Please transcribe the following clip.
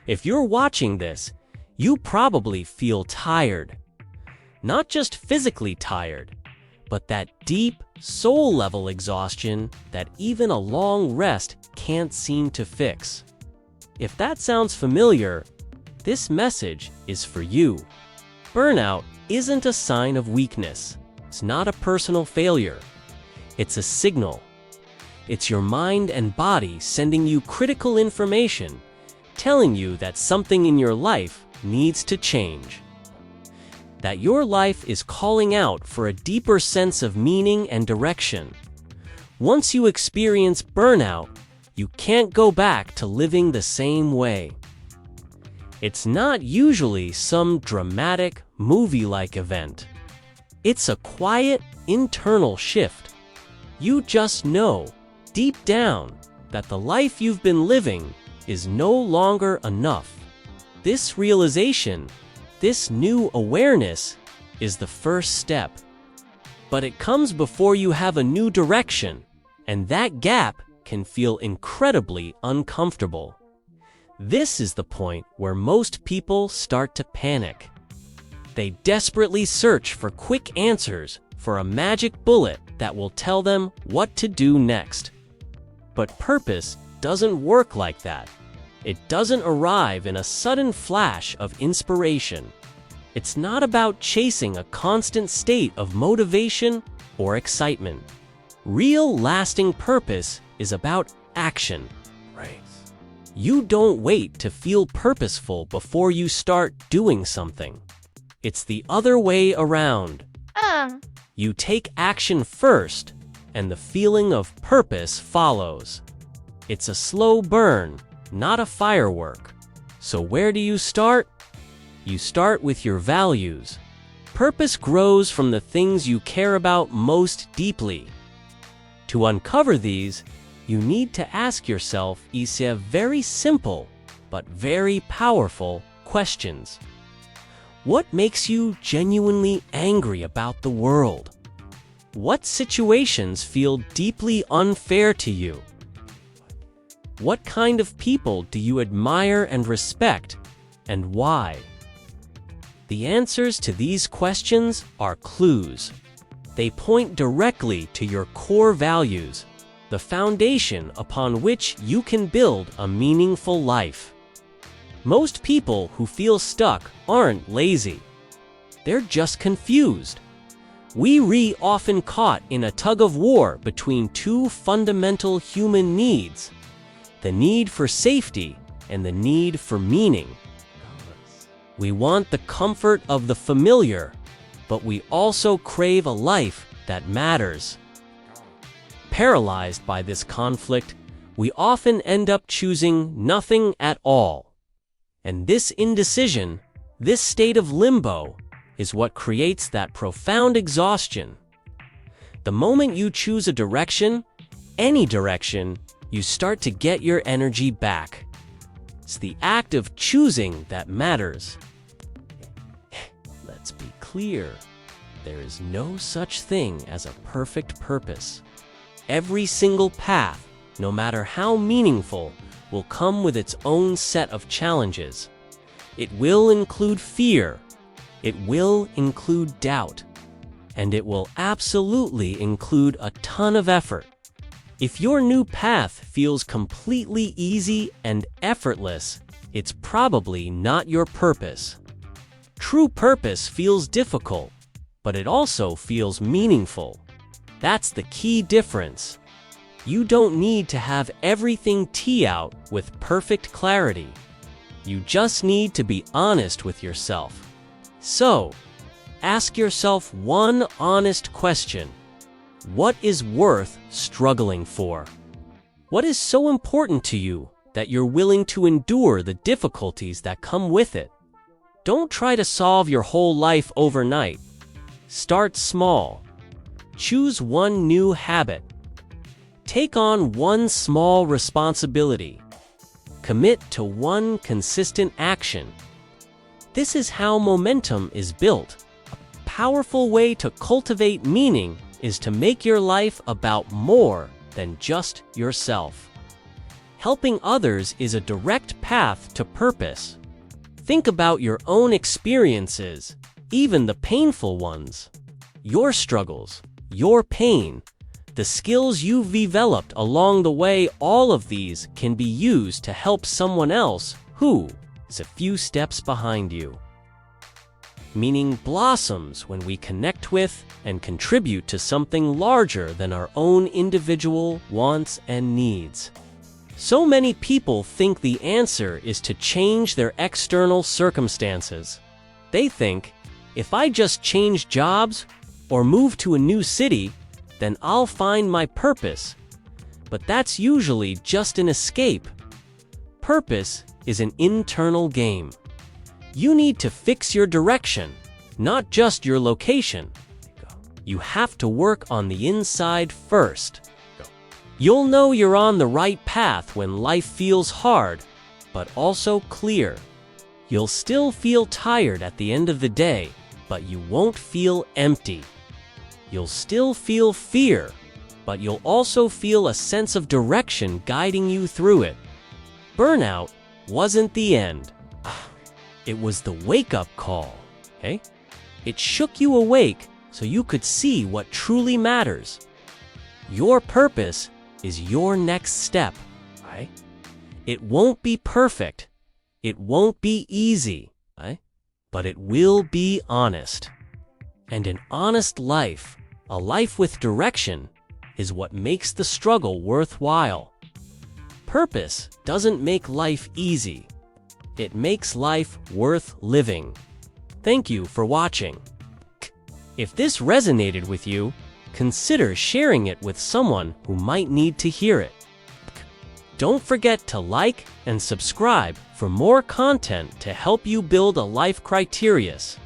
If you're watching this, you probably feel tired. Not just physically tired, but that deep, soul-level exhaustion that even a long rest can't seem to fix. If that sounds familiar, this message is for you. Burnout isn't a sign of weakness. It's not a personal failure. It's a signal. It's your mind and body sending you critical information, telling you that something in your life needs to change. That your life is calling out for a deeper sense of meaning and direction. Once you experience burnout, you can't go back to living the same way. It's not usually some dramatic, movie-like event. It's a quiet, internal shift. You just know, deep down, that the life you've been living is no longer enough. This realization, this new awareness, is the first step. But it comes before you have a new direction, and that gap can feel incredibly uncomfortable. This is the point where most people start to panic. They desperately search for quick answers, for a magic bullet that will tell them what to do next. But purpose doesn't work like that. It doesn't arrive in a sudden flash of inspiration. It's not about chasing a constant state of motivation or excitement. Real lasting purpose is about action. Right. You don't wait to feel purposeful before you start doing something. It's the other way around. You take action first, and the feeling of purpose follows. It's a slow burn, not a firework. So where do you start? You start with your values. Purpose grows from the things you care about most deeply. To uncover these, you need to ask yourself these very simple but very powerful questions. What makes you genuinely angry about the world? What situations feel deeply unfair to you? What kind of people do you admire and respect, and why? The answers to these questions are clues. They point directly to your core values, the foundation upon which you can build a meaningful life. Most people who feel stuck aren't lazy. They're just confused. We often caught in a tug-of-war between two fundamental human needs: the need for safety and the need for meaning. We want the comfort of the familiar, but we also crave a life that matters. Paralyzed by this conflict, we often end up choosing nothing at all. And this indecision, this state of limbo, is what creates that profound exhaustion. The moment you choose a direction, any direction, you start to get your energy back. It's the act of choosing that matters. Let's be clear. There is no such thing as a perfect purpose. Every single path, no matter how meaningful, will come with its own set of challenges. It will include fear, it will include doubt, and it will absolutely include a ton of effort. If your new path feels completely easy and effortless, it's probably not your purpose. True purpose feels difficult, but it also feels meaningful. That's the key difference. You don't need to have everything tee out with perfect clarity. You just need to be honest with yourself. So, ask yourself one honest question. What is worth struggling for? What is so important to you that you're willing to endure the difficulties that come with it? Don't try to solve your whole life overnight. Start small. Choose one new habit. Take on one small responsibility. Commit to one consistent action. This is how momentum is built. A powerful way to cultivate meaning is to make your life about more than just yourself. Helping others is a direct path to purpose. Think about your own experiences, even the painful ones. Your struggles, your pain, the skills you've developed along the way, all of these can be used to help someone else who is a few steps behind you. Meaning blossoms when we connect with and contribute to something larger than our own individual wants and needs. So many people think the answer is to change their external circumstances. They think, if I just change jobs or move to a new city, then I'll find my purpose. But that's usually just an escape. Purpose is an internal game. You need to fix your direction, not just your location. You have to work on the inside first. You'll know you're on the right path when life feels hard, but also clear. You'll still feel tired at the end of the day, but you won't feel empty. You'll still feel fear, but you'll also feel a sense of direction guiding you through it. Burnout wasn't the end. It was the wake-up call, okay? It shook you awake so you could see what truly matters. Your purpose is your next step, right? It won't be perfect. It won't be easy, right? But it will be honest. And an honest life, a life with direction, is what makes the struggle worthwhile. Purpose doesn't make life easy. It makes life worth living. Thank you for watching. If this resonated with you, consider sharing it with someone who might need to hear it. Don't forget to like and subscribe for more content to help you build a life criterious.